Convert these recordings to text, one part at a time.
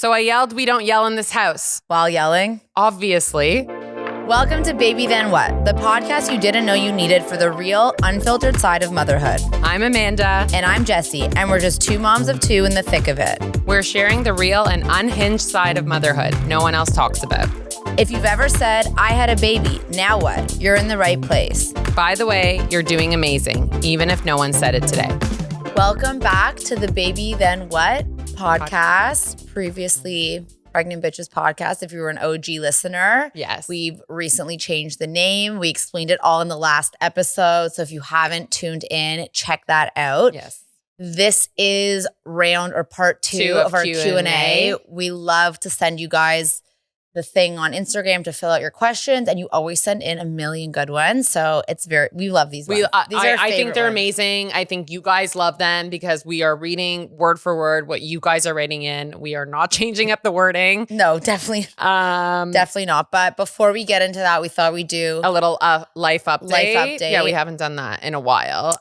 So I yelled, we don't yell in this house. While yelling? Obviously. Welcome to Baby Then What, the podcast you didn't know you needed for the real, unfiltered side of motherhood. I'm Amanda. And I'm Jessie, and we're just two moms of two in the thick of it. We're sharing the real and unhinged side of motherhood no one else talks about. If you've ever said, I had a baby, now what? You're in the right place. By the way, you're doing amazing, even if no one said it today. Welcome back to the Baby Then What podcast. Previously, Pregnant Bitches podcast, if you were an OG listener. Yes. We've recently changed the name. We explained it all in the last episode. So if you haven't tuned in, check that out. Yes. This is round or part two of our Q&A. We love to send you guys the thing on Instagram to fill out your questions, and you always send in a million good ones. So we love these ones. I think they're amazing. I think you guys love them because we are reading word for word what you guys are writing in. We are not changing up the wording. No, definitely not. But before we get into that, we thought we'd do a little life update. Yeah, we haven't done that in a while.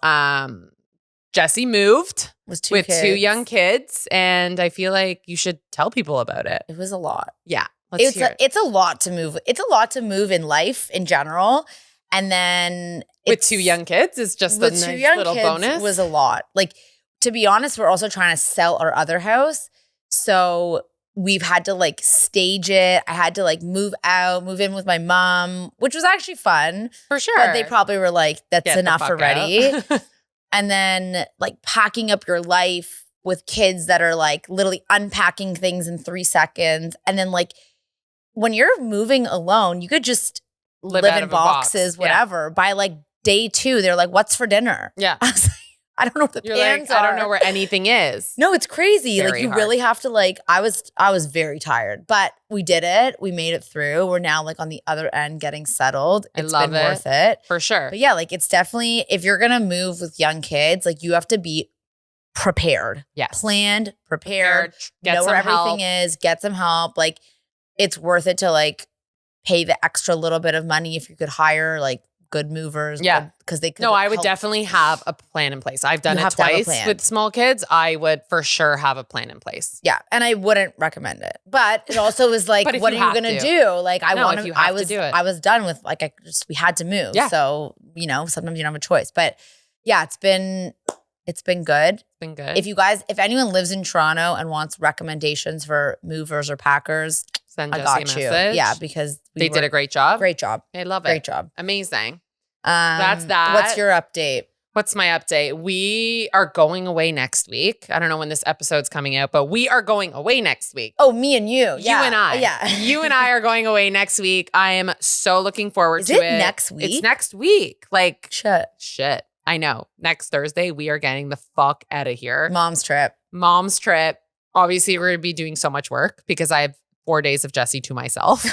Jessie moved with two young kids, and I feel like you should tell people about it. It was a lot. Yeah. It's a lot to move. It's a lot to move in life in general. And then with two young kids, it's just a nice little bonus. It was a lot. Like, to be honest, we're also trying to sell our other house. So we've had to like stage it. I had to like move in with my mom, which was actually fun. For sure. But they probably were like, that's enough already. And then like packing up your life with kids that are like literally unpacking things in 3 seconds. And then like, when you're moving alone, you could just live in boxes, whatever. Yeah. By like day 2, they're like, what's for dinner? Yeah. I was like, I don't know what the plans are. I don't know where anything is. No, it's crazy. Very like you hard. really have to like, I was very tired, but we did it. We made it through. We're now like on the other end getting settled. It's been worth it. For sure. But yeah, like it's definitely, if you're going to move with young kids, like you have to be prepared. Yes. Planned, prepared, get know some where everything help. is, get some help. Like, it's worth it to like pay the extra little bit of money if you could hire like good movers. Yeah. Because they could. No, I would definitely have a plan in place. I've done it twice with small kids. I would for sure have a plan in place. Yeah. And I wouldn't recommend it. But it also was like, what are you going to do? Like, I was done with like, we had to move. Yeah. So, sometimes you don't have a choice. But yeah, it's been good. It's been good. If anyone lives in Toronto and wants recommendations for movers or packers, send Jessie a message. Yeah, because they did a great job. Great job. I love it. Great job. Amazing. That's that. What's your update? What's my update? We are going away next week. I don't know when this episode's coming out, but we are going away next week. Oh, me and you. You and I. Yeah. You and I are going away next week. I am so looking forward to it. Is it next week? It's next week. Like, shit. I know. Next Thursday, we are getting the fuck out of here. Mom's trip. Obviously, we're going to be doing so much work because I have 4 days of Jessie to myself.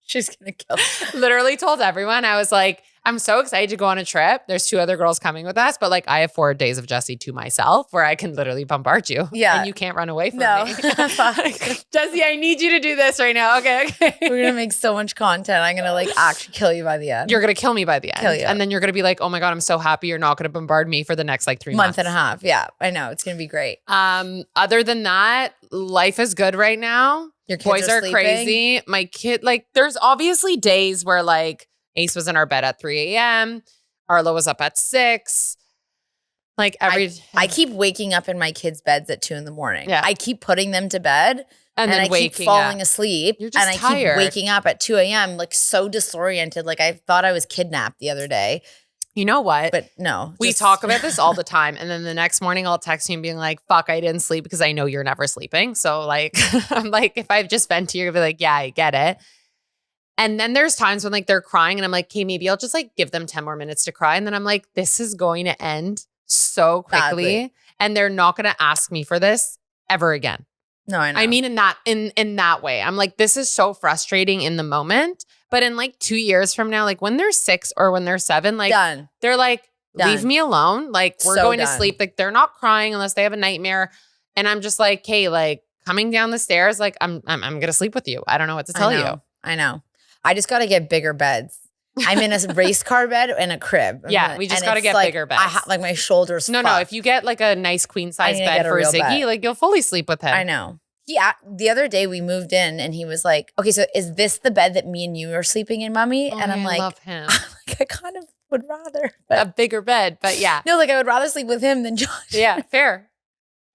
She's going to kill me. Literally told everyone. I was like, I'm so excited to go on a trip. There's 2 other girls coming with us, but like I have 4 days of Jessie to myself where I can literally bombard you. Yeah. And you can't run away from me. Fuck. Jessie, I need you to do this right now. Okay. We're going to make so much content. I'm going to like actually kill you by the end. You're going to kill me by the end. Kill you. And then you're going to be like, oh my God, I'm so happy you're not going to bombard me for the next like 3 months. Month and a half. Yeah, I know. It's going to be great. Other than that, life is good right now. Your kids Boys are sleeping? crazy. My kid, like, there's obviously days where like Ace was in our bed at 3 a.m. Arlo was up at 6. Like I keep waking up in my kids' beds at 2 a.m. Yeah. I keep putting them to bed and I keep falling asleep. You're just tired. Keep waking up at 2 a.m. like so disoriented. Like I thought I was kidnapped the other day. You know what? But no. We talk about this all the time. And then the next morning I'll text you and being like, fuck, I didn't sleep because I know you're never sleeping. So like, I'm like, if I've just been to you, I'll be like, yeah, I get it. And then there's times when like they're crying and I'm like, okay, maybe I'll just like give them 10 more minutes to cry. And then I'm like, this is going to end so quickly. Badly. And they're not going to ask me for this ever again. No, I know. I mean, in that way, I'm like, this is so frustrating in the moment. But in like 2 years from now, like when they're 6 or when they're 7, like done. They're like, leave Done. me alone. Like we're So going to done. sleep. Like they're not crying unless they have a nightmare. And I'm just like, hey, like coming down the stairs, like I'm gonna sleep with you. I don't know what to tell you. I know. I just got to get bigger beds. I'm in a race car bed and a crib. Yeah, we just got to get like, bigger beds. like my shoulders. No, if you get like a nice queen size I need to bed get a for real Ziggy, bed. like you'll fully sleep with him. I know. The other day we moved in and he was like, okay, so is this the bed that me and you are sleeping in, mommy? Oh, and I'm like, I love him. I kind of would rather. A bigger bed, but yeah. No, like I would rather sleep with him than Josh. Yeah, fair.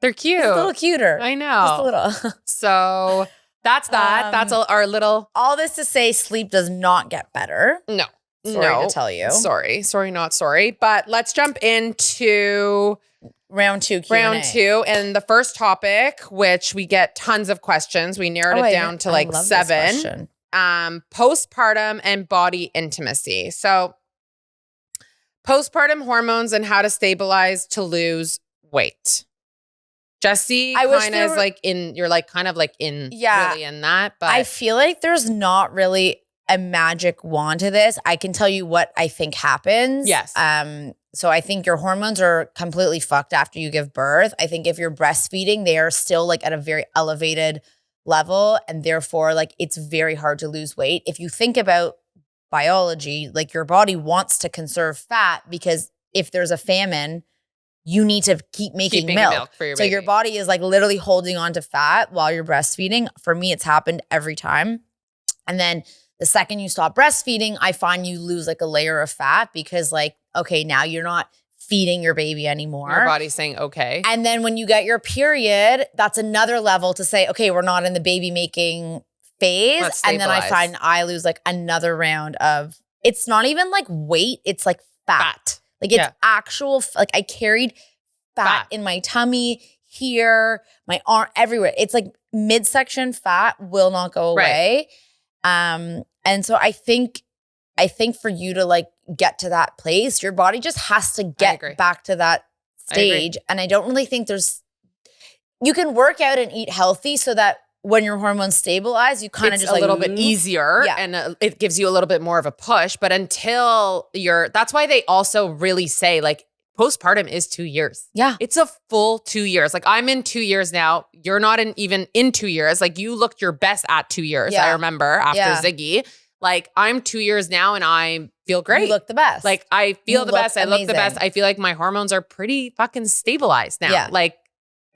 They're cute. He's a little cuter. I know. Just a little. So that's that. That's our little. All this to say, sleep does not get better. No. Sorry to tell you. Sorry, not sorry. But let's jump into round two Q&A. Round two. And the first topic, which we get tons of questions. We narrowed it down to like 7. Postpartum and body intimacy. So postpartum hormones and how to stabilize to lose weight. Jessie kind of is like in, you're like kind of like in really in that. But I feel like there's not really a magic wand to this. I can tell you what I think happens. Yes. So I think your hormones are completely fucked after you give birth. I think if you're breastfeeding, they are still like at a very elevated level. And therefore, like it's very hard to lose weight. If you think about biology, like your body wants to conserve fat because if there's a famine, you need to keep making milk for your so baby. Your body is like literally holding on to fat while you're breastfeeding. For me, it's happened every time. And then the second you stop breastfeeding, I find you lose like a layer of fat because like, okay, now you're not feeding your baby anymore. Your body's saying, okay. And then when you get your period, that's another level to say, okay, we're not in the baby making phase. And then I find I lose like another round of, it's not even like weight, it's like fat. Like it's actual, like I carried fat in my tummy, here, my arm, everywhere. It's like midsection fat will not go away. And so I think for you to like get to that place, your body just has to get back to that stage. And I don't really think you can work out and eat healthy so that when your hormones stabilize, you kind of just a little bit easier and it gives you a little bit more of a push. But until that's why they also really say like postpartum is 2 years. Yeah. It's a full 2 years. Like I'm in 2 years now. You're not even in 2 years. Like you looked your best at 2 years. I remember after Ziggy. Like I'm 2 years now and I feel great. You look the best. Like I feel the best. I look the best. I feel like my hormones are pretty fucking stabilized now. Yeah. Like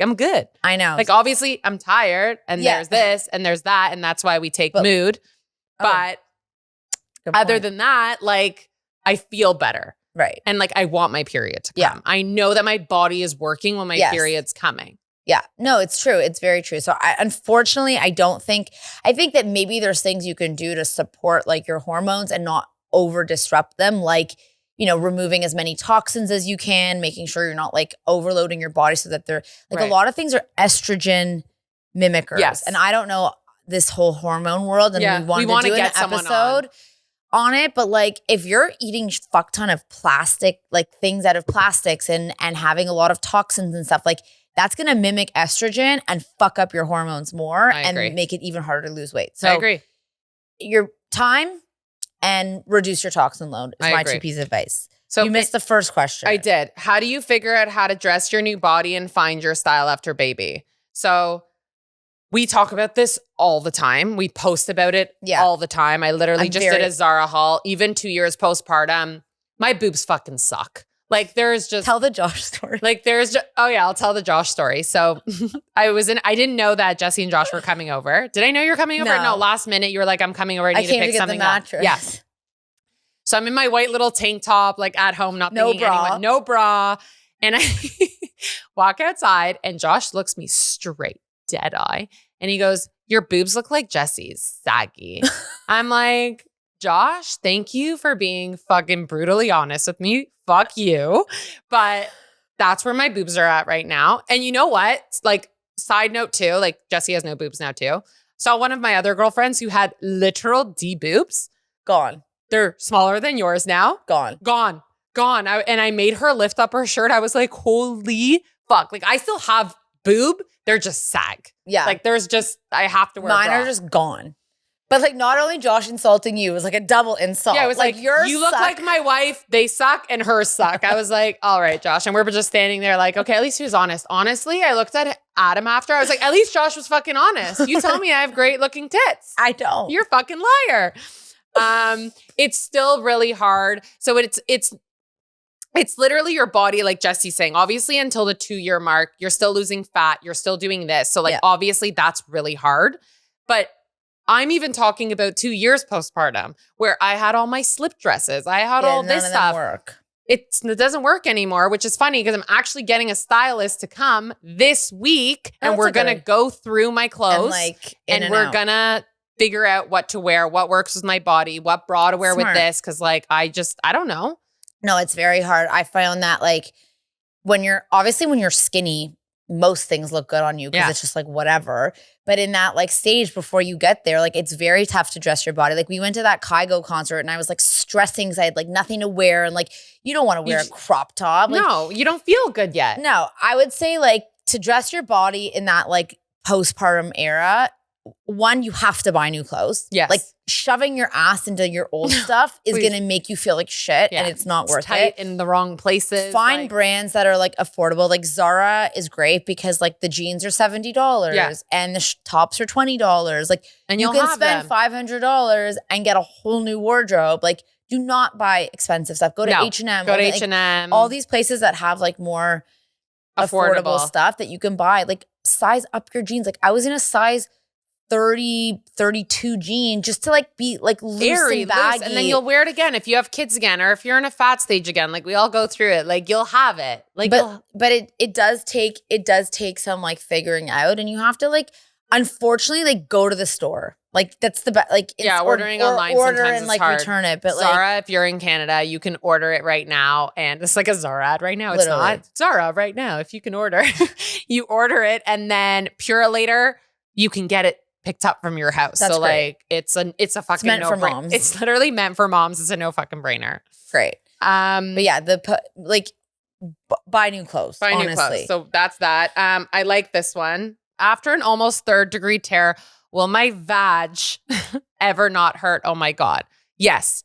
I'm good. I know. Like obviously I'm tired and there's this and there's that. And that's why we take mood. But other than that, like I feel better. Right. And like I want my period to come. I know that my body is working when my period's coming. Yeah. No, it's true. It's very true. So unfortunately, I think that maybe there's things you can do to support like your hormones and not over disrupt them. Like, you know, removing as many toxins as you can, making sure you're not like overloading your body so that they're like a lot of things are estrogen mimickers. Yes. And I don't know this whole hormone world and we want to do an episode on it. But like if you're eating fuck ton of plastic, like things out of plastics and having a lot of toxins and stuff, like that's going to mimic estrogen and fuck up your hormones more and make it even harder to lose weight. So I agree. Your time and reduce your toxin load is my 2 pieces of advice. So you missed the first question. I did. How do you figure out how to dress your new body and find your style after baby? So we talk about this all the time. We post about it all the time. I literally did a Zara haul, even 2 years postpartum. My boobs fucking suck. Like there's just tell the Josh story. Like there's just, I'll tell the Josh story. So I didn't know that Jessie and Josh were coming over. Did I know you were coming over? No, last minute you were like, I'm coming over. I need to pick something up. Yes. So I'm in my white little tank top, like at home, not thinking anyone, no bra. And I walk outside and Josh looks me straight dead eye. And he goes, your boobs look like Jessie's, saggy. I'm like, Josh, thank you for being fucking brutally honest with me. Fuck you. But that's where my boobs are at right now. And you know what? Like, side note too, like Jessie has no boobs now too. Saw one of my other girlfriends who had literal D boobs. Gone. They're smaller than yours now. Gone. And I made her lift up her shirt. I was like, holy fuck. Like, I still have boob. They're just sag. Yeah. Like, I have to wear Mine are just gone. But like not only Josh insulting you, it was like a double insult. Yeah, it was like you look like my wife, they suck, and hers suck. I was like, all right, Josh. And we're just standing there like, okay, at least he was honest. Honestly, I looked at Adam after. I was like, at least Josh was fucking honest. You tell me I have great looking tits. I don't. You're a fucking liar. It's still really hard. So It's literally your body, like Jesse's saying, obviously until the 2-year mark, you're still losing fat. You're still doing this. So like, obviously that's really hard. But I'm even talking about 2 years postpartum where I had all my slip dresses. I had all this stuff. It doesn't work anymore, which is funny because I'm actually getting a stylist to come this week and we're going to go through my clothes and we're going to figure out what to wear, what works with my body, what bra to wear with this. Cause like, I don't know. No, it's very hard. I found that like when you're skinny, most things look good on you because it's just like whatever. But in that like stage before you get there, like it's very tough to dress your body. Like we went to that Kygo concert and I was like stressing because I had like nothing to wear. And like, you don't want to wear a crop top. Like, no, you don't feel good yet. No, I would say like to dress your body in that like postpartum era, one, you have to buy new clothes. Yes. Like shoving your ass into your old stuff is going to make you feel like shit and it's not worth tight it. In the wrong places. Find brands that are like affordable. Like Zara is great because like the jeans are $70 and the tops are $20. Like and you can spend $500 and get a whole new wardrobe. Like do not buy expensive stuff. Go to H&M. Go to H&M. All these places that have like more affordable stuff that you can buy. Like size up your jeans. Like I was in a size 30, 32 jean just to like be like loose and baggy. And then you'll wear it again if you have kids again or if you're in a fat stage again. Like we all go through it. Like you'll have it. Like but it does take some like figuring out and you have to like unfortunately like go to the store. Like that's the best. Like ordering online sometimes and like hard. Return it. But Zara, if you're in Canada, you can order it right now. And it's like a Zara ad right now. It's not Zara right now. If you can order, you order it, and then Purolator, you can get it picked up from your house. That's so great. like it's a fucking meant for moms. It's literally meant for moms. It's a no fucking brainer. Great. But yeah, buy new clothes. Buy honestly. new clothes. So that's that. I like this one. After an almost 3rd-degree tear, will my vag ever not hurt? Oh my God. Yes.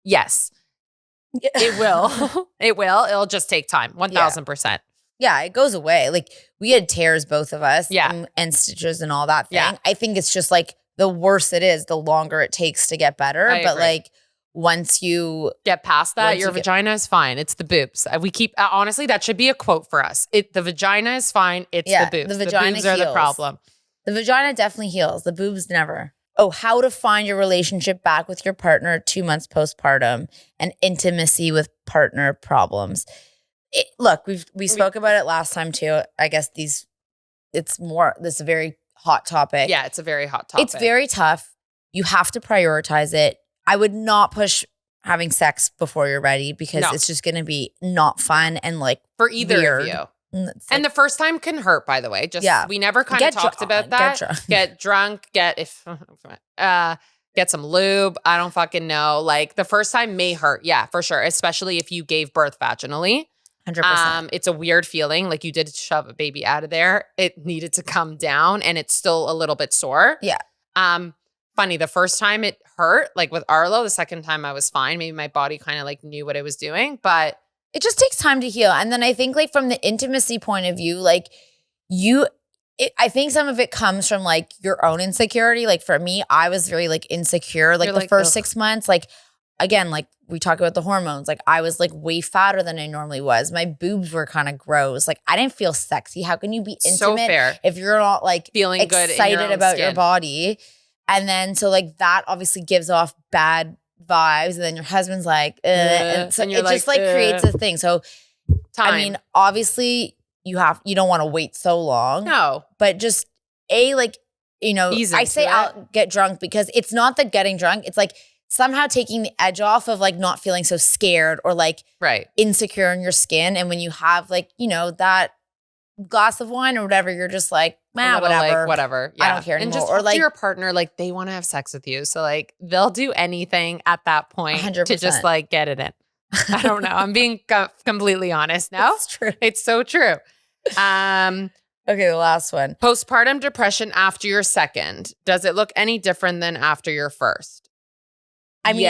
It will. It will. It'll just take time. 1000%. Yeah, it goes away. Like we had tears, both of us, Yeah. and stitches and all that thing. Yeah. I think it's just like the worse it is, the longer it takes to get better. I but agree. like once you get past that, your vagina is fine. It's the boobs. We keep honestly, that should be a quote for us. The vagina is fine. It's the boobs. The vagina boobs are the heals. problem. The vagina definitely heals. The boobs never. Oh, how to find your relationship back with your partner 2 months postpartum and intimacy with partner problems. Look, we spoke about it last time too. I guess this is a very hot topic. Yeah, it's a very hot topic. It's very tough. You have to prioritize it. I would not push having sex before you're ready because it's just going to be not fun and like for either weird. of you. Like, and the first time can hurt, by the way. We never kind of talked about that. Get drunk, get some lube. I don't fucking know. Like the first time may hurt. Yeah, for sure. Especially if you gave birth vaginally. 100%. It's a weird feeling. Like you did shove a baby out of there. It needed to come down and it's still a little bit sore. Yeah. Funny, the first time it hurt, like with Arlo, the second time I was fine. Maybe my body kind of like knew what it was doing, but it just takes time to heal. And then I think like from the intimacy point of view, like I think some of it comes from like your own insecurity. Like for me, I was very like insecure, like the first 6 months, like again, like we talk about the hormones, like I was like way fatter than I normally was. My boobs were kind of gross. Like I didn't feel sexy. How can you be intimate if you're not like feeling excited good about your body? And then so like that obviously gives off bad vibes. And then your husband's like, and so it just like creates a thing. So time. I mean, obviously you don't want to wait so long. No. But just I say I'll get drunk because it's not the getting drunk. It's like somehow taking the edge off of like not feeling so scared or like insecure in your skin. And when you have like, that glass of wine or whatever, you're just like, whatever. Like, whatever. Yeah. I don't care anymore. And just or like your partner, like they want to have sex with you. So like they'll do anything at that point 100%. to just like get it in. I don't know. I'm being completely honest. No, it's true. It's so true. Okay, the last one. Postpartum depression after your second. Does it look any different than after your first? I mean,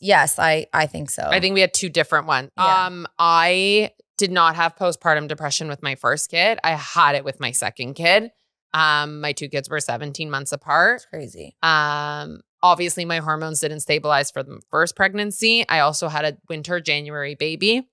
yes, I think so. I think we had two different ones. Yeah. I did not have postpartum depression with my first kid. I had it with my second kid. My two kids were 17 months apart. That's crazy. Obviously my hormones didn't stabilize for the first pregnancy. I also had a winter January baby.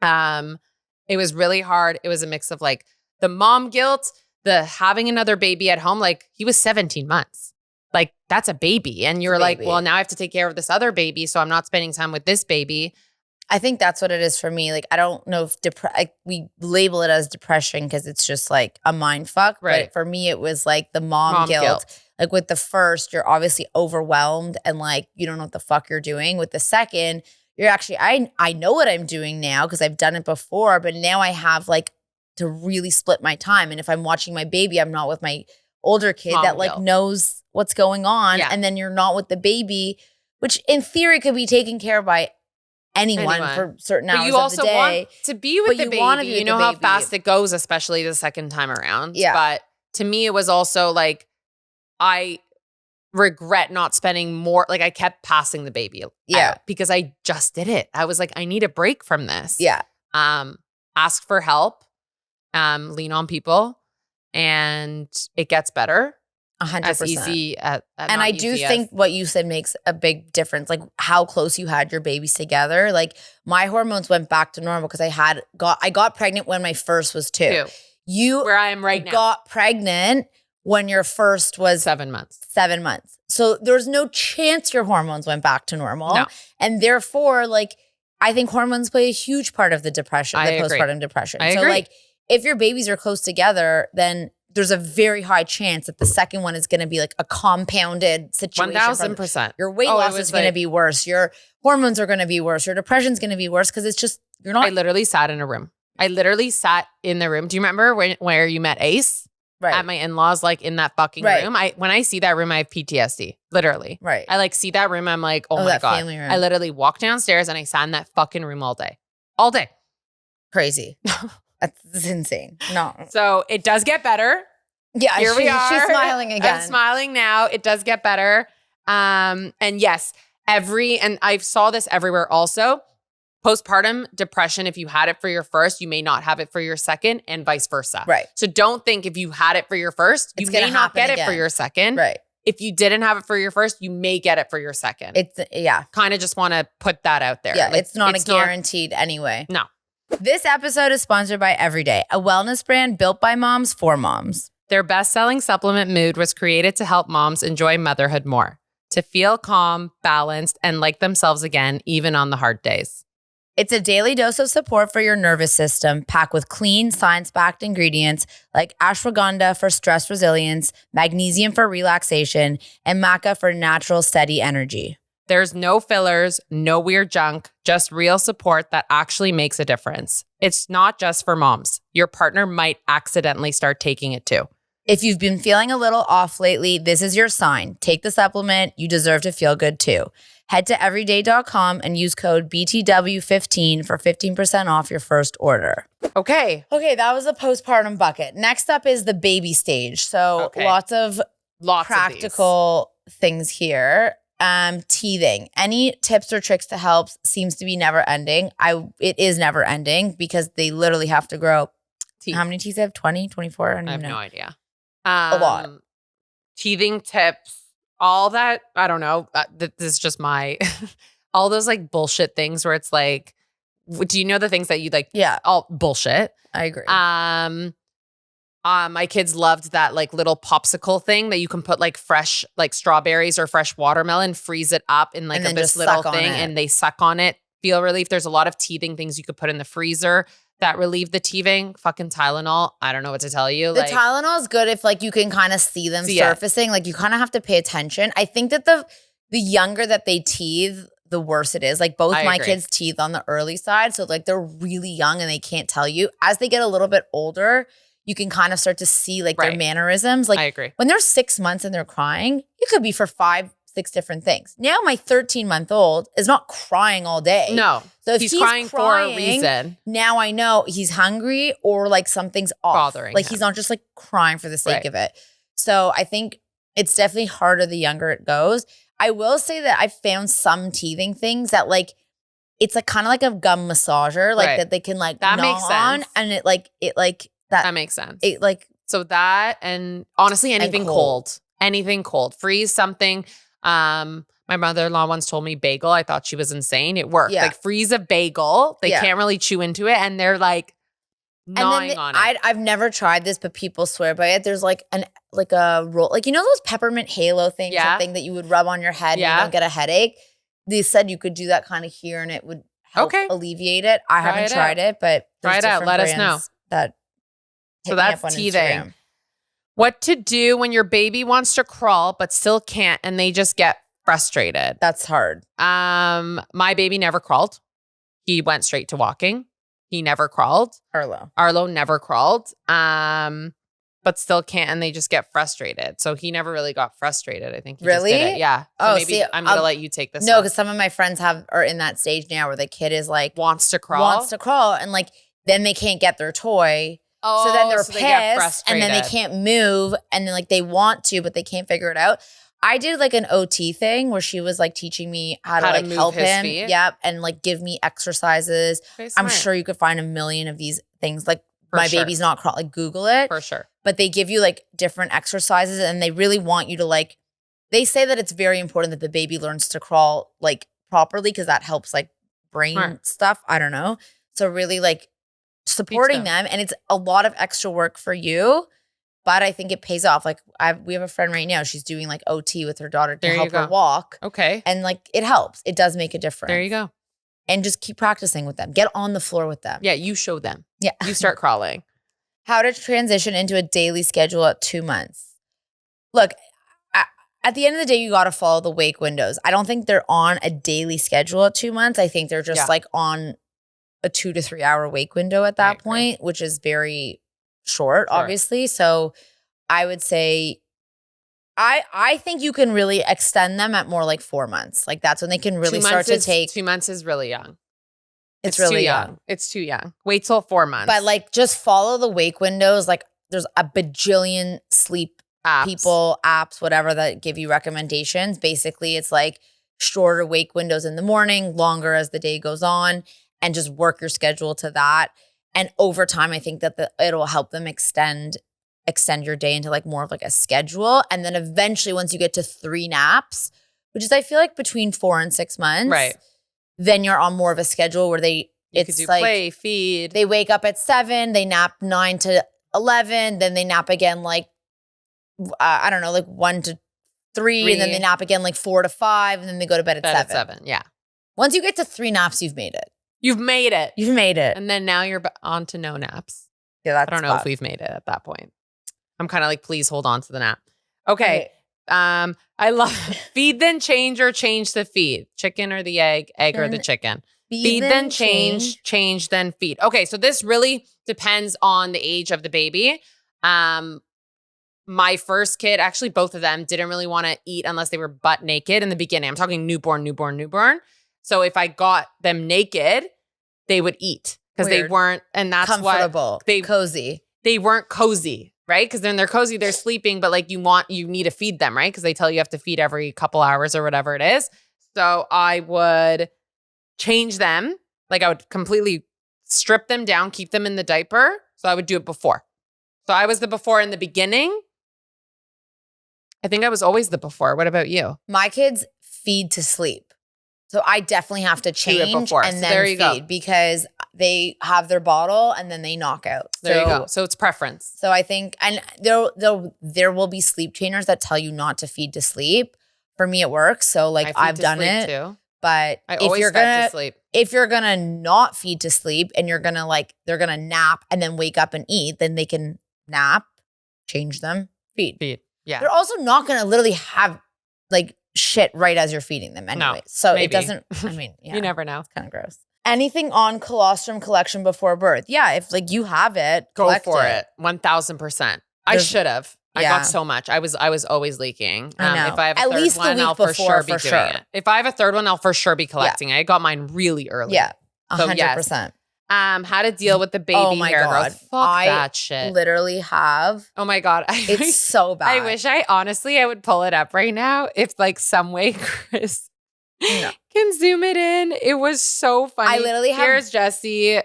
It was really hard. It was a mix of like the mom guilt, the having another baby at home. Like he was 17 months. Like that's a baby. And you're like, well, now I have to take care of this other baby. So I'm not spending time with this baby. I think that's what it is for me. Like, I don't know if we label it as depression because it's just like a mind fuck. Right. But for me, it was like the mom guilt. Like with the first, you're obviously overwhelmed and like you don't know what the fuck you're doing. With the second, you're actually, I know what I'm doing now because I've done it before, but now I have like to really split my time. And if I'm watching my baby, I'm not with my older kid that like knows what's going on. Yeah. And then you're not with the baby, which in theory could be taken care of by anyone for certain hours you also of the day. Want to be with the baby. You know how fast it goes, especially the second time around. Yeah. But to me, it was also like, I regret not spending more. Like I kept passing the baby out because I just did it. I was like, I need a break from this. Yeah. Ask for help. Lean on people, and it gets better. 100%. As easy and I do think what you said makes a big difference. Like how close you had your babies together. Like my hormones went back to normal because I got pregnant when my first was 2. You where I am right now got pregnant when your first was 7 months. 7 months. So there's no chance your hormones went back to normal. No. And therefore, like I think hormones play a huge part of the depression, postpartum depression. I agree. Like if your babies are close together, then there's a very high chance that the second one is going to be like a compounded situation. 1,000%. Your weight loss is going to be worse. Your hormones are going to be worse. Your depression's going to be worse because it's just, you're not. I literally sat in a room. I literally sat in the room. Do you remember where you met Ace? Right. At my in-laws, like in that fucking room. When I see that room, I have PTSD. Literally. Right. I like see that room. I'm like, oh my God. Family room. I literally walked downstairs and I sat in that fucking room all day. All day. Crazy. That's insane. No. So it does get better. Yeah. Here we are. She's smiling again. I'm smiling now. It does get better. And yes, and I saw this everywhere also. Postpartum depression, if you had it for your first, you may not have it for your second and vice versa. Right. So don't think if you had it for your first, you may not get it for your second. Right. If you didn't have it for your first, you may get it for your second. Kind of just want to put that out there. Yeah, like, it's not guaranteed anyway. No. This episode is sponsored by Everyday, a wellness brand built by moms for moms. Their best-selling supplement Mood was created to help moms enjoy motherhood more, to feel calm, balanced, and like themselves again, even on the hard days. It's a daily dose of support for your nervous system, packed with clean, science-backed ingredients like ashwagandha for stress resilience, magnesium for relaxation, and maca for natural, steady energy. There's no fillers, no weird junk, just real support that actually makes a difference. It's not just for moms. Your partner might accidentally start taking it too. If you've been feeling a little off lately, this is your sign. Take the supplement. You deserve to feel good too. Head to everyday.com and use code BTW15 for 15% off your first order. Okay, that was the postpartum bucket. Next up is the baby stage. So lots of practical things here. Teething. Any tips or tricks to help seems to be never ending. It is never ending because they literally have to grow. Teeth. How many teeth do they have? 20, 24? I have no idea. A lot. Teething tips. All that, I don't know. This is just my, all those like bullshit things where it's like, do you know the things that you like? Yeah. All bullshit. I agree. My kids loved that like little popsicle thing that you can put like fresh, like strawberries or fresh watermelon, freeze it up in like this little thing and they suck on it, feel relief. There's a lot of teething things you could put in the freezer that relieve the teething. Fucking Tylenol. I don't know what to tell you. The Tylenol is good if like you can kind of see them surfacing. Like you kind of have to pay attention. I think that the younger that they teeth, the worse it is. Like both my kids teeth on the early side. So like they're really young and they can't tell you. As they get a little bit older, you can kind of start to see like their mannerisms. Like I agree. When they're 6 months and they're crying, it could be for 5-6 different things. Now my 13-month-old is not crying all day. No. So if he's crying for a reason, now I know he's hungry or like something's off. Bothering like him. He's not just like crying for the sake of it. So I think it's definitely harder the younger it goes. I will say that I found some teething things that like, it's like kind of like a gum massager, like that they can like that gnaw makes sense. on, and that makes sense. It like so that and honestly anything cold. Anything cold. Freeze something. My My mother-in-law once told me bagel. I thought she was insane. It worked. Yeah. Like freeze a bagel. They can't really chew into it. And they're like gnawing on it. I've never tried this, but people swear by it. There's like a roll, like, you know, those peppermint halo things, something that you would rub on your head and you don't get a headache. They said you could do that kind of here and it would help alleviate it. I haven't tried it, but try it out. Let us know. So that's teething. What to do when your baby wants to crawl but still can't and they just get frustrated. That's hard. My baby never crawled. He went straight to walking. He never crawled. Arlo never crawled. But still can't and they just get frustrated. So he never really got frustrated. I think he just did it. Yeah. So maybe I'm going to let you take this. No, because some of my friends are in that stage now where the kid is like wants to crawl and like then they can't get their toy. So then they're pissed and then they can't move and then like they want to, but they can't figure it out. I did like an OT thing where she was like teaching me how to like help him. Feet. Yep. And like give me exercises. I'm sure you could find a million of these things. Like my baby's not crawling. Like Google it. For sure. But they give you like different exercises and they really want you to like, they say that it's very important that the baby learns to crawl like properly because that helps like brain stuff. I don't know. So really like supporting them, and it's a lot of extra work for you, but I think it pays off. Like we have a friend right now, she's doing like OT with her daughter to help her walk. Okay. And like it helps. It does make a difference. There you go. And just keep practicing with them. Get on the floor with them. Yeah, you show them. Yeah. You start crawling. How to transition into a daily schedule at 2 months. Look, at the end of the day, you got to follow the wake windows. I don't think they're on a daily schedule at 2 months. I think they're just like on a 2 to 3 hour wake window at that point, which is very short, obviously. So I would say, I think you can really extend them at more like 4 months. Like that's when they can really start to take. 2 months is really young. It's really too young. It's too young. Wait till 4 months. But like just follow the wake windows. Like there's a bajillion sleep apps, whatever, that give you recommendations. Basically, it's like shorter wake windows in the morning, longer as the day goes on, and just work your schedule to that. And over time, I think that it'll help them extend your day into like more of like a schedule. And then eventually, once you get to 3 naps, which is I feel like between 4 and 6 months, then you're on more of a schedule where it's like play, feed. They wake up at 7, they nap 9 to 11, then they nap again like I don't know, like 1 to 3, and then they nap again like 4 to 5, and then they go to bed at 7. Yeah. Once you get to 3 naps, you've made it. You've made it. You've made it. And then now you're on to no naps. Yeah, I don't know if we've made it at that point. I'm kind of like, please hold on to the nap. Okay. I love feed then change or change the feed. Chicken or the egg or the chicken. Feed then change then feed. Okay, so this really depends on the age of the baby. My first kid, actually both of them, didn't really want to eat unless they were butt naked in the beginning. I'm talking newborn. So if I got them naked, they would eat because they weren't, and that's comfortable, cozy. They weren't cozy, right? Because then they're cozy, they're sleeping, but like you need to feed them, right? Because they tell you have to feed every couple hours or whatever it is. So I would change them. Like I would completely strip them down, keep them in the diaper. So I would do it before. So I was the before in the beginning. I think I was always the before. What about you? My kids feed to sleep. So I definitely have to change and then feed because they have their bottle and then they knock out. There you go. So it's preference. So I think, and there will be sleep trainers that tell you not to feed to sleep. For me, it works. So like I've done it too. But if you're gonna not feed to sleep and they're gonna nap and then wake up and eat, then they can nap, change them, feed. Yeah. They're also not gonna literally have like shit right as you're feeding them anyway. So maybe. It doesn't, I mean, you never know. It's kind of gross. Anything on colostrum collection before birth? Yeah, if like you have it, go for it. 1,000%. I should have. I got so much. I was always leaking. I know. If I have a third one, I'll for sure be doing it. If I have a third one, I'll for sure be collecting it. I got mine really early. Yeah, 100%. So yes. How to deal with the baby hair growth. Fuck that shit. Literally have. Oh my God. It's so bad. I wish I would pull it up right now. If like some way Chris can zoom it in. It was so funny. I literally have. Here is Jessie.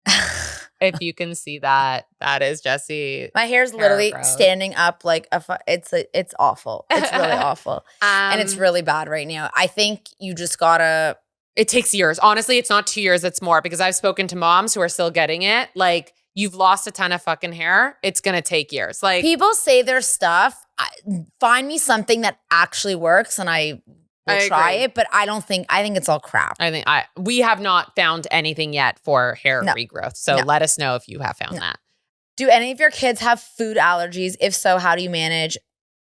It's If you can see that, that is Jessie. My hair's literally standing up like it's awful. It's really awful. And it's really bad right now. I think you just gotta. It takes years. Honestly, it's not 2 years. It's more because I've spoken to moms who are still getting it. Like, you've lost a ton of fucking hair. It's going to take years. Like, people say their stuff. Find me something that actually works and I will try it. But I think it's all crap. We have not found anything yet for hair regrowth. So let us know if you have found that. Do any of your kids have food allergies? If so, how do you manage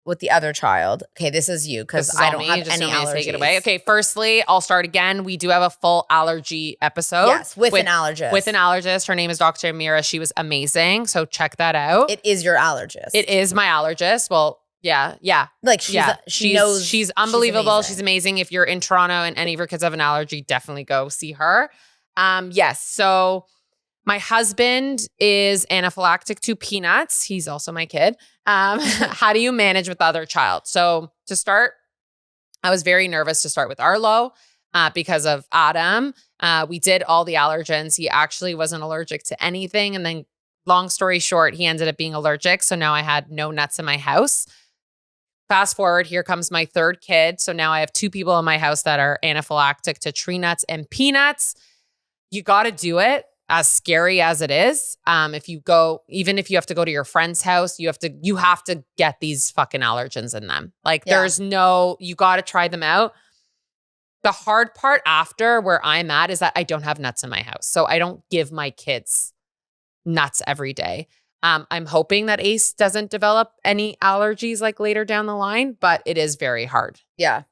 with the other child? Okay, this is you because I don't have any allergies. Take it away. Okay, firstly, I'll start again. We do have a full allergy episode. Yes, with an allergist. With an allergist. Her name is Dr. Amira. She was amazing. So check that out. It is your allergist. It is my allergist. Well, yeah. Like she knows. She's unbelievable. She's amazing. If you're in Toronto and any of your kids have an allergy, definitely go see her. Yes. So my husband is anaphylactic to peanuts. He's also my kid. How do you manage with the other child? So to start, I was very nervous to start with Arlo because of Adam. We did all the allergens. He actually wasn't allergic to anything. And then long story short, he ended up being allergic. So now I had no nuts in my house. Fast forward, here comes my third kid. So now I have 2 people in my house that are anaphylactic to tree nuts and peanuts. You got to do it. As scary as it is, even if you have to go to your friend's house, you have to get these fucking allergens in them. Like you got to try them out. The hard part after where I'm at is that I don't have nuts in my house. So I don't give my kids nuts every day. I'm hoping that Ace doesn't develop any allergies like later down the line, but it is very hard. Yeah.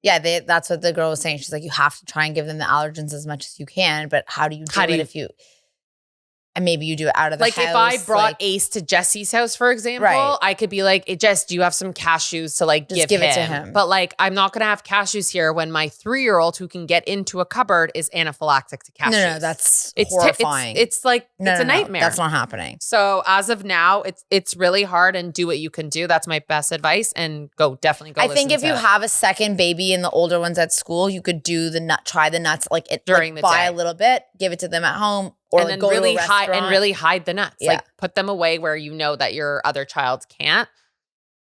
Yeah, that's what the girl was saying. She's like, you have to try and give them the allergens as much as you can, but how do you do it if you, and maybe you do it out of the house? Like if I brought Ace to Jesse's house, for example, I could be like, Jess, do you have some cashews to like give it to him? But like, I'm not going to have cashews here when my 3-year-old who can get into a cupboard is anaphylactic to cashews. No, that's horrifying. It's like, it's a nightmare. That's not happening. So as of now, it's really hard and do what you can do. That's my best advice and definitely go. I think if you have a second baby and the older ones at school, you could try the nuts during the day. Buy a little bit, give it to them at home. Or and like then go really to a restaurant. really hide the nuts. Yeah. Like put them away where you know that your other child can't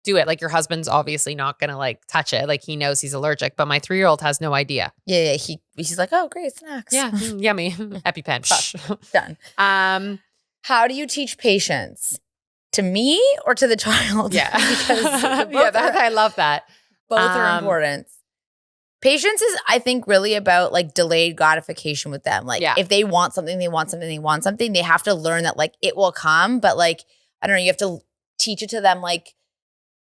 do it. Like your husband's obviously not going to like touch it. Like he knows he's allergic, but my 3-year-old has no idea. Yeah. He's like, oh, great snacks. Yeah. Yummy. EpiPen. Done. How do you teach patience? To me or to the child? Yeah. I love that. Both are important. Patience is, I think, really about like delayed gratification with them. Like if they want something, they want something, they want something, they have to learn that like it will come. But like, I don't know, you have to teach it to them, like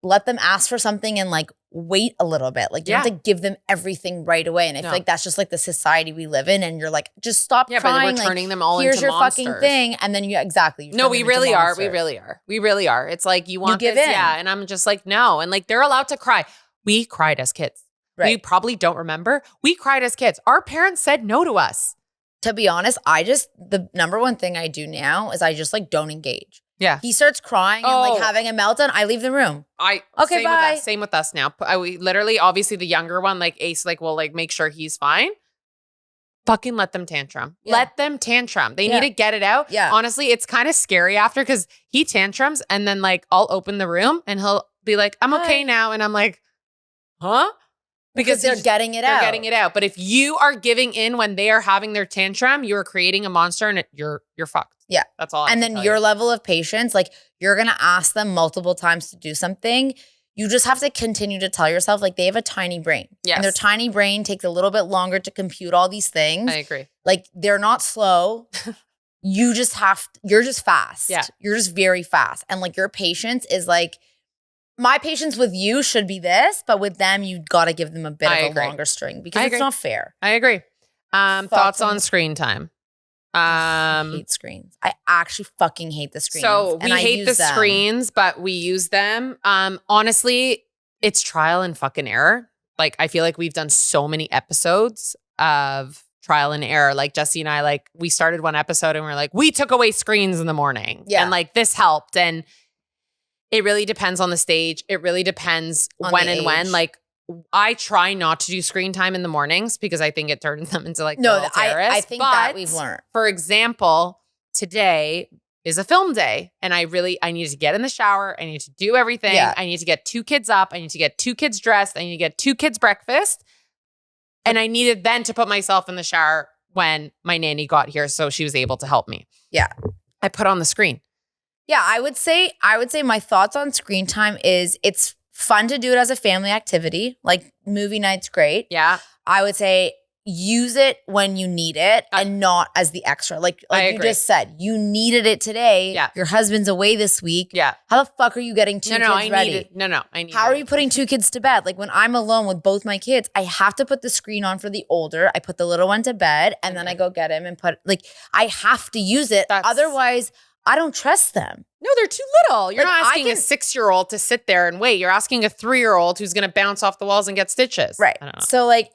let them ask for something and like wait a little bit. Like you have to give them everything right away. And I feel like that's just like the society we live in. And you're like, just stop trying. But we're turning them all into monsters. Here's your fucking thing. And then no, we really are. We really are. It's like you want this. Yeah. And I'm just like, no. And like they're allowed to cry. We cried as kids. Right. We probably don't remember. We cried as kids. Our parents said no to us. To be honest, the number one thing I do now is I just like don't engage. Yeah. He starts crying and like having a meltdown. I leave the room. Okay, bye. Same with us now. We literally, obviously the younger one, like Ace, like will like make sure he's fine. Fucking let them tantrum. Yeah. Let them tantrum. They need to get it out. Yeah. Honestly, it's kind of scary after because he tantrums and then like I'll open the room and he'll be like, I'm okay now. And I'm like, huh? Because they're getting it out. They're getting it out. But if you are giving in when they are having their tantrum, you are creating a monster and you're fucked. Yeah. That's all. And then your level of patience, like you're going to ask them multiple times to do something. You just have to continue to tell yourself like they have a tiny brain. Yes. And their tiny brain takes a little bit longer to compute all these things. I agree. Like they're not slow. You're just fast. Yeah. You're just very fast. And like your patience is like, my patience with you should be this, but with them, you got to give them a bit of a longer string because it's not fair. I agree. Thoughts on screen time? I hate screens. I actually fucking hate the screens. So we hate the screens, but we use them. Honestly, it's trial and fucking error. Like I feel like we've done so many episodes of trial and error. Like Jessie and I, like we started one episode and we're like, we took away screens in the morning. Yeah. And like this helped. And it really depends on the stage. It really depends on when. Like, I try not to do screen time in the mornings because I think it turns them into like I think that we've learned. For example, today is a film day and I need to get in the shower. I need to do everything. Yeah. I need to get 2 kids up. I need to get 2 kids dressed. I need to get 2 kids breakfast. And I needed then to put myself in the shower when my nanny got here so she was able to help me. Yeah. I put on the screen. Yeah, I would say my thoughts on screen time is it's fun to do it as a family activity. Like movie night's great. Yeah. I would say use it when you need it and not as the extra. Like you just said, you needed it today. Yeah. Your husband's away this week. Yeah. How the fuck are you getting 2 kids ready? I need it. How are you putting 2 kids to bed? Like when I'm alone with both my kids, I have to put the screen on for the older. I put the little one to bed and then I go get him and I have to use it. Otherwise, I don't trust them. No, they're too little. You're not asking a 6-year-old to sit there and wait. You're asking a 3-year-old who's going to bounce off the walls and get stitches. Right. So like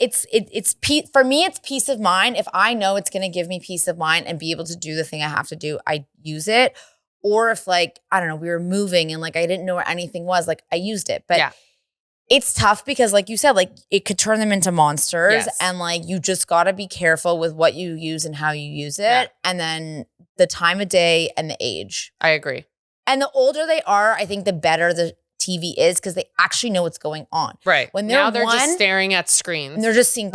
for me, it's peace of mind. If I know it's going to give me peace of mind and be able to do the thing I have to do, I use it. Or if like, I don't know, we were moving and like I didn't know where anything was, like I used it. But it's tough because like you said, like it could turn them into monsters and like you just got to be careful with what you use and how you use it. Yeah. And then the time of day and the age. I agree. And the older they are, I think the better the TV is because they actually know what's going on. Right. When they're just staring at screens. And they're just seeing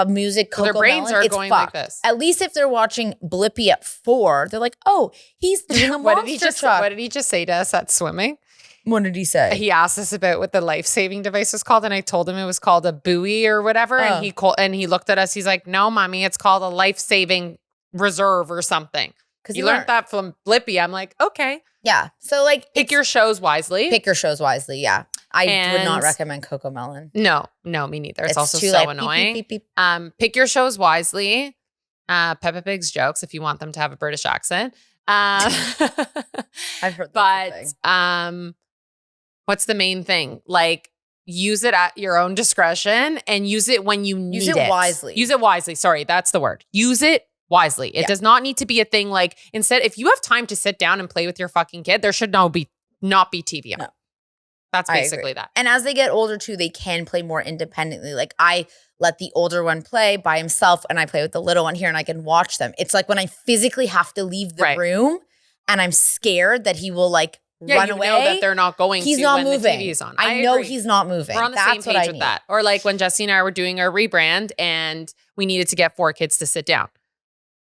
music, Coco their brains Melon, are going fucked. Like this. At least if they're watching Blippi at 4, they're like, oh, he's doing a monster truck. What did he just say to us at swimming? What did he say? He asked us about what the life-saving device was called, and I told him it was called a buoy or whatever. Oh. And he looked at us. He's like, "No, mommy, it's called a life-saving reserve or something." Because you learned that from Blippi. I'm like, okay, yeah. So like, pick your shows wisely. Yeah, I would not recommend Coco Melon. No, me neither. It's also so annoying. Beep, beep, beep. Pick your shows wisely. Peppa Pig's jokes if you want them to have a British accent. I've heard that. But what's the main thing? Like, use it at your own discretion and use it when you need it. Use it wisely. Use it wisely. Sorry, that's the word. Use it wisely. It does not need to be a thing like, instead, if you have time to sit down and play with your fucking kid, there should not be TV on. No. That's basically that. And as they get older too, they can play more independently. Like I let the older one play by himself and I play with the little one here and I can watch them. It's like when I physically have to leave the room and I'm scared that he will like run away. Know that they're not going he's to not when moving. the TV's on. I know he's not moving. We're on the same page with that. Or like when Jesse and I were doing our rebrand and we needed to get 4 kids to sit down.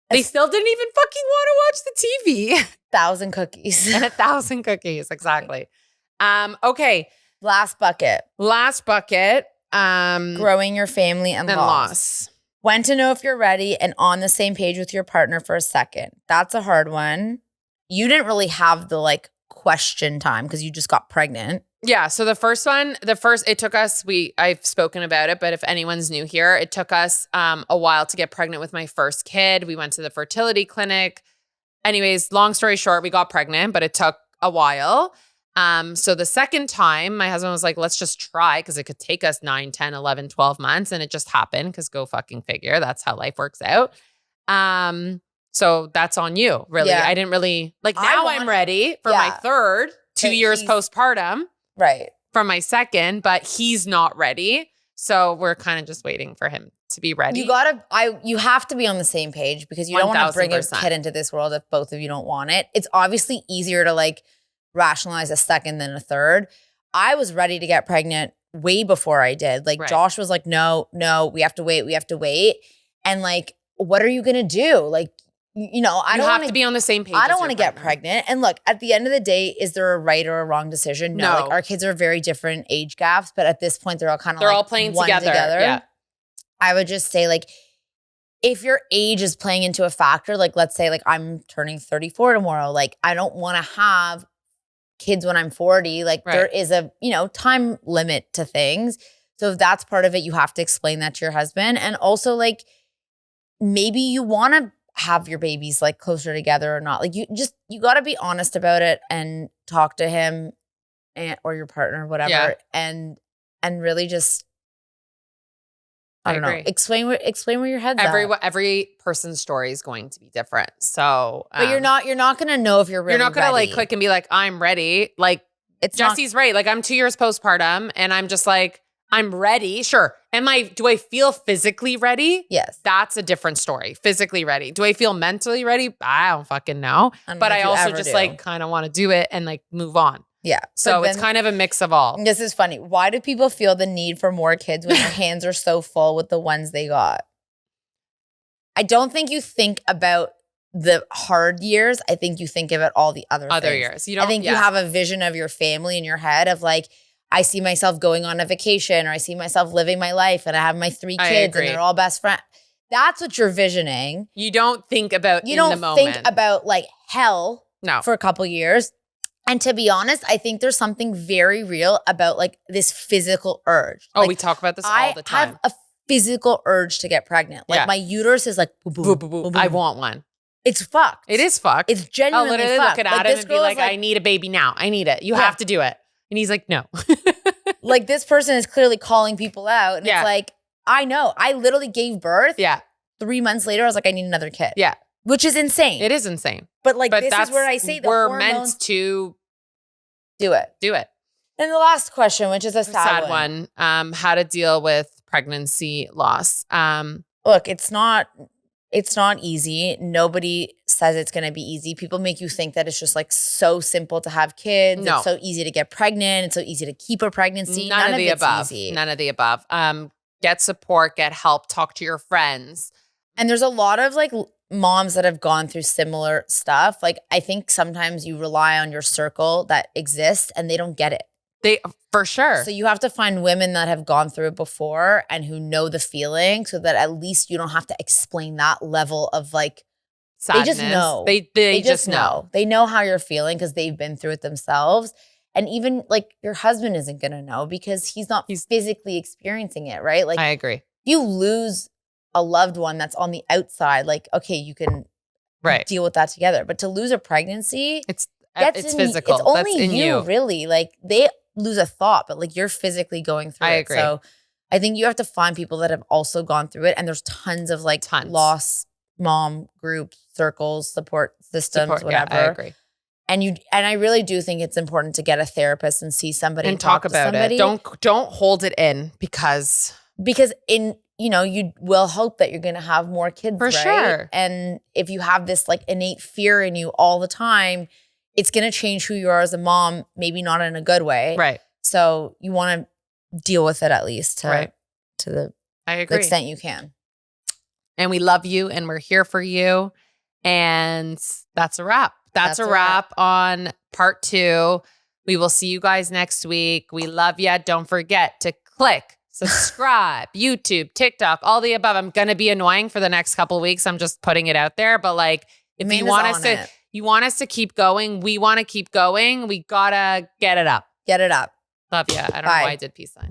They still didn't even fucking want to watch the TV. 1,000 cookies. And 1,000 cookies, exactly. Okay. Last bucket. Growing your family and loss. When to know if you're ready and on the same page with your partner for a second. That's a hard one. You didn't really have the like question time because you just got pregnant. Yeah. So it took us, I've spoken about it, but if anyone's new here, it took us a while to get pregnant with my first kid. We went to the fertility clinic. Anyways, long story short, we got pregnant, but it took a while. So the second time my husband was like, let's just try because it could take us 9, 10, 11, 12 months. And it just happened because go fucking figure. That's how life works out. So that's on you, really. Yeah. I didn't really now I'm ready for my third 2 years postpartum. Right. From my second, but he's not ready. So we're kind of just waiting for him to be ready. You have to be on the same page because you don't want to bring a kid into this world if both of you don't want it. It's obviously easier to like rationalize a second than a third. I was ready to get pregnant way before I did. Like Josh was like, no, we have to wait. And like, what are you going to do? Like, you have to be on the same page. I don't want to get pregnant. And look, at the end of the day, is there a right or a wrong decision? No. Like our kids are very different age gaps, but at this point, they're all kind of all playing together. Yeah. I would just say like, if your age is playing into a factor, like let's say like I'm turning 34 tomorrow, like I don't want to have kids when I'm 40. Like there is a, time limit to things. So if that's part of it, you have to explain that to your husband. And also like, maybe you want to have your babies like closer together or not. Like you got to be honest about it and talk to him or your partner, whatever. And really just, I don't know. Explain where your head's at. Every person's story is going to be different. So, but you're not going to know if you're really you're not going to ready. like click and be like, I'm ready. Like Jesse's right. Like I'm 2 years postpartum and I'm just like, I'm ready. Sure. Do I feel physically ready? Yes. That's a different story. Physically ready. Do I feel mentally ready? I don't fucking know. But I also just like kind of want to do it and like move on. Yeah. So it's kind of a mix of all. This is funny. Why do people feel the need for more kids when their hands are so full with the ones they got? I don't think you think about the hard years. I think you think about all the other years. I think you have a vision of your family in your head of like, I see myself going on a vacation, or I see myself living my life, and I have my 3 kids and they're all best friends. That's what you're visioning. You don't think about in the moment. You don't think about like hell for a couple years. And to be honest, I think there's something very real about like this physical urge. Oh, like, we talk about this all the time. I have a physical urge to get pregnant. Like my uterus is like, boom, boom, boom, boom, boom. I want one. It's fucked. It is fucked. It's genuinely I'll literally fucked. look at Adam and be like, I need a baby now. I need it. You have to do it. And he's like, no. Like this person is clearly calling people out. And it's like, I know. I literally gave birth. Yeah. 3 months later, I was like, I need another kid. Yeah. Which is insane. It is insane. But like, this is where I say the we're meant to do it. Do it. And the last question, which is a sad one. How to deal with pregnancy loss. Look, it's not easy. Nobody says it's going to be easy. People make you think that it's just like so simple to have kids. No. It's so easy to get pregnant. It's so easy to keep a pregnancy. None of the above. Easy. None of the above. Get support, get help, talk to your friends. And there's a lot of like moms that have gone through similar stuff. Like I think sometimes you rely on your circle that exists and they don't get it. For sure. So you have to find women that have gone through it before and who know the feeling so that at least you don't have to explain that level of like, sadness. They just know. They just know. They know how you're feeling because they've been through it themselves. And even like your husband isn't going to know because he's physically experiencing it, right? Like I agree. You lose a loved one that's on the outside, like, okay, you can deal with that together. But to lose a pregnancy, it's physical. It's only that's in you, really. Like they lose a thought, but like you're physically going through it. I agree. So I think you have to find people that have also gone through it. And there's tons of like loss mom groups, circles, support systems, whatever. Yeah, I agree. And I really do think it's important to get a therapist and see somebody and talk about it. Don't hold it in because you will hope that you're going to have more kids, for sure. And if you have this like innate fear in you all the time, it's going to change who you are as a mom, maybe not in a good way. Right. So you want to deal with it at least to the extent you can. And we love you and we're here for you. And that's a wrap. That's a wrap on part 2. We will see you guys next week. We love you. Don't forget to click, subscribe, YouTube, TikTok, all the above. I'm going to be annoying for the next couple of weeks. I'm just putting it out there. But like, if you want us to keep going, we want to keep going. We got to get it up. Get it up. Love you. I don't know why I did peace sign.